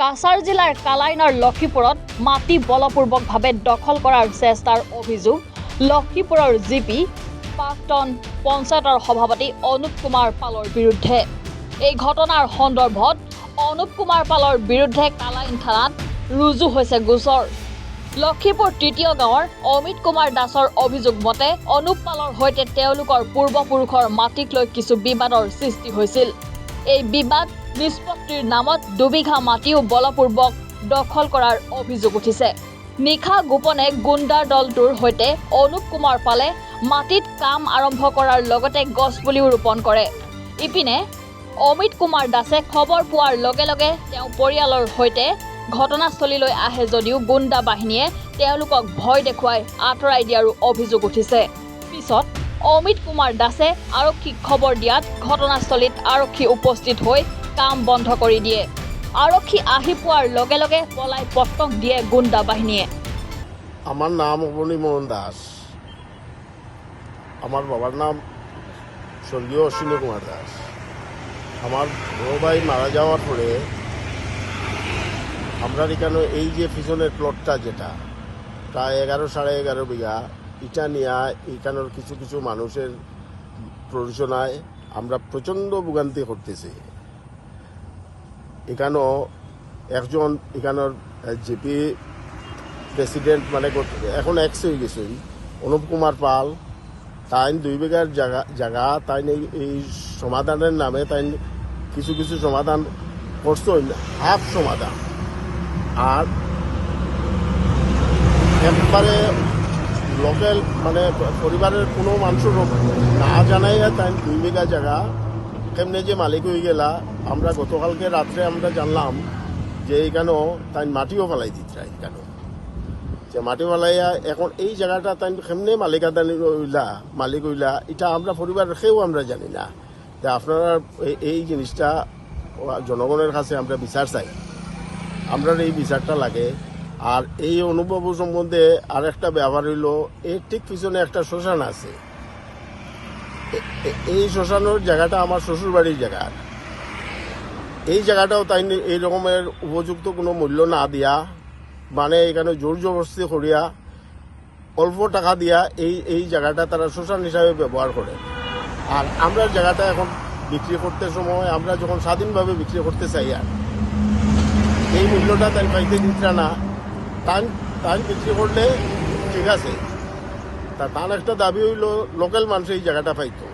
কাছাৰ জিলাৰ কালাইনাৰ লক্ষীপুৰত মাটি বলপূৰ্বকভাৱে দখল কৰাৰ চেষ্টাৰ অভিযোগ লক্ষীপুৰৰ জিপি প্ৰাক্তন পঞ্চায়তৰ সভাপতি অনুপ কুমাৰ পালৰ বিৰুদ্ধে। এই ঘটনাৰ সন্দৰ্ভত অনুপ কুমাৰ পালৰ বিৰুদ্ধে কালাইন থানাত ৰুজু হৈছে গোচৰ। লক্ষীপুৰ তৃতীয় গাঁৱৰ অমিত কুমাৰ দাসৰ অভিযোগ মতে অনুপ পালৰ সৈতে তেওঁলোকৰ পূৰ্বপুৰুষৰ মাটিক লৈ কিছু বিবাদৰ সৃষ্টি হৈছিল। এই বিবাদ নিষ্পত্তিৰ নামত দুবিঘা মাটিও বলপূৰ্বক দখল কৰাৰ অভিযোগ উঠিছে। নিশা গোপনে গুণ্ডাৰ দলটোৰ সৈতে অনুপ কুমাৰ পালে মাটিত কাম আৰম্ভ কৰাৰ লগতে গছপুলিও ৰোপণ কৰে। ইপিনে অমিত কুমাৰ দাসে খবৰ পোৱাৰ লগে লগে তেওঁ পৰিয়ালৰ সৈতে ঘটনাস্থলীলৈ আহে যদিও গুণ্ডা বাহিনীয়ে তেওঁলোকক ভয় দেখুৱাই আঁতৰাই দিয়াৰো অভিযোগ উঠিছে। পিছত অমিত কুমাৰ দাসে আৰক্ষীক খবৰ দিয়াত ঘটনাস্থলীত আৰক্ষী উপস্থিত হৈ কাম বন্ধ কৰি দিয়ে। আৰক্ষী আহি পোৱাৰ লগে লগে পলাই পটক দিয়ে গুণ্ডা বাহিনীয়ে। আমার নাম অবনী মোহন দাস। আমার বাবার নাম স্বর্গীয় অশ্বিনী কুমার দাস। আমার বড় ভাই মারা যাওয়ার পরে আমরা এখানে এই যে পিছনের প্লটটা যেটা প্রায় 11-11.5 বিঘা এটা নিয়ে এখানের কিছু কিছু মানুষের প্ররোচনায় আমরা প্রচণ্ড ভোগান্তি করতেছি। এখানেও একজন এখানের জিপি প্রেসিডেন্ট মানে এখন এক্স হয়ে গেছেন অনুপ কুমার পাল, তাই 2 বিঘার জায়গা তাই এই সমাধানের নামে তাই কিছু কিছু সমাধান করছেন, হাফ সমাধান। আর একবারে লোকাল মানে পরিবারের কোনো মানুষের না জানাই তাই 2 বিঘা জায়গা কেমনে যে মালিক হয়ে গেলা আমরা গতকালকে রাত্রে আমরা জানলাম যে এখানেও তাই মাটিও ফেলাই দিতে এখানেও যে মাটি ফেলাইয়া এখন এই জায়গাটা তাই কেমনে মালিক হইলা এটা আমরা পরিবার রেখেও আমরা জানি না। তা আপনারা এই জিনিসটা জনগণের কাছে আমরা বিচার চাই, আমরা এই বিচারটা লাগে। আর এই অনুভব সম্বন্ধে আর একটা ব্যাপার হইল এর ঠিক পিছনে একটা শ্মশান আছে। এই শ্মশানের জায়গাটা আমার শ্বশুর বাড়ির জায়গা। এই জায়গাটাও তাই এই রকমের উপযুক্ত কোনো মূল্য না দিয়া মানে এখানে জোর জবরদস্তি করিয়া অল্প টাকা দিয়া এই জায়গাটা তারা শ্মশান হিসাবে ব্যবহার করে। আর আমরা জায়গাটা এখন বিক্রি করতে সময় আমরা যখন স্বাধীনভাবে বিক্রি করতে চাই আর এই মূল্যটা তাই পাইতে দিতে না, তাই বিক্রি করলে ঠিক আছে। তার একটা দাবি হইল লোকাল মানুষ এই জায়গাটা পাইতো।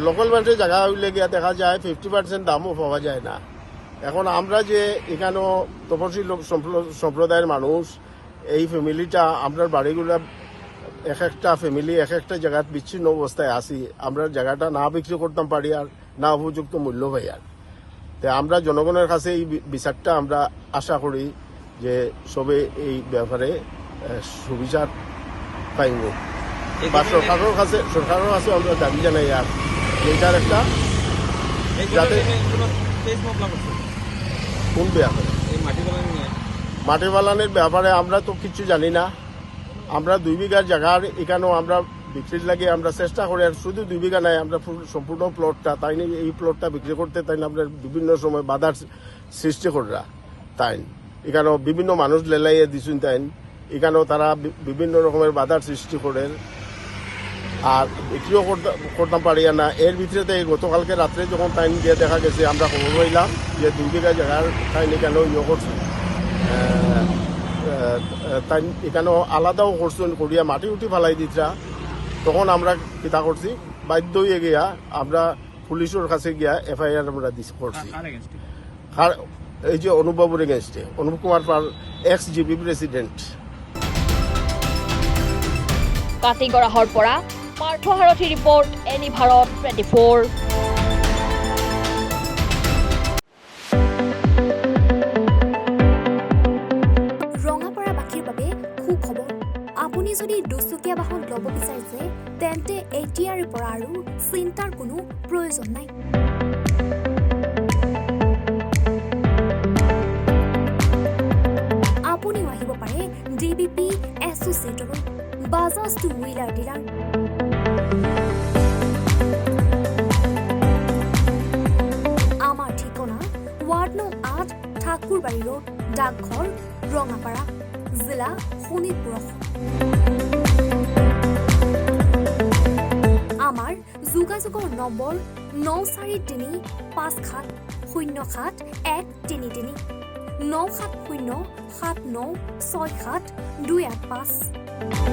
লোকাল মানুষের জায়গা হইলে গিয়া দেখা যায় 50% দামও পাওয়া যায় না। এখন আমরা যে এখানেও তপশিল সম্প্রদায়ের মানুষ এই ফ্যামিলিটা আমরা বাড়িগুলা এক একটা ফ্যামিলি এক একটা জায়গায় বিচ্ছিন্ন অবস্থায় আসি, আমরা জায়গাটা না বিক্রি করতাম পারি আর না উপযুক্ত মূল্য পাই। আর তাই আমরা জনগণের কাছে এই বিচারটা আমরা আশা করি যে সবে এই ব্যাপারে সুবিচার পাইব বা সরকারের কাছে আমরা দাবি জানাই আর এটার একটা যাতে কোন ব্যাপারে মাটি বালানের ব্যাপারে আমরা তো কিছু জানি না। আমরা 2 বিঘার জায়গার এখানেও আমরা বিক্রির লাগে আমরা চেষ্টা করি। আর শুধু 2 বিঘা নাই, আমরা সম্পূর্ণ প্লটটা তাই এই প্লটটা বিক্রি করতে তাই আমরা বিভিন্ন সময় বাধার সৃষ্টি করা। তাই এখানেও বিভিন্ন মানুষ লেলাইয়ে দিচ্ছেন, তাই এখানেও তারা বিভিন্ন রকমের বাধার সৃষ্টি করে আর বিক্রিও করতাম পারি না। এর ভিতরে গতকালকে রাত্রে যখন টাইম দিয়ে দেখা গেছে আমরা খবর পাইলাম যে 2 বিঘা জায়গার তাই এখানেও করছে, তাই এখানেও আলাদাও করছেন করিয়া মাটি উঠি ফেলাই দিতরা। তখন আমরা কিতা করছি, বাধ্য হয়ে গিয়া আমরা পুলিশের কাছে গিয়া FIR আমরা করছি। এই যে অনুপবাবুর এগেনস্টে Anup Kumar Pal x GP president. কাটিগড়াহৰ পৰা পাৰ্থ সাৰথী ৰিপৰ্ট, এনি ভাৰত 24। ৰঙাপাৰাবাসীৰ বাবে সুখবৰ। আপুনি যদি দুচকীয়া বাহন ল'ব বিচাৰিছে তেন্তে এতিয়াৰ পৰা আৰু চিন্তাৰ কোনো প্ৰয়োজন নাই। আপুনিও আহিব পাৰে DBP এছ'চিয়েটৰ বাজাজ টু হুইলাৰ ডিলাৰ। আমাৰ ঠিকনা ৱাৰ্ড নং 8 ঠাকুৰ শ্বশুৰবাৰী ৰোড, ডাকঘৰ, ৰঙাপাৰা, জিলা শোণিতপুৰ। আমাৰ যোগাযোগৰ নম্বৰ 9435707133 9707967285285।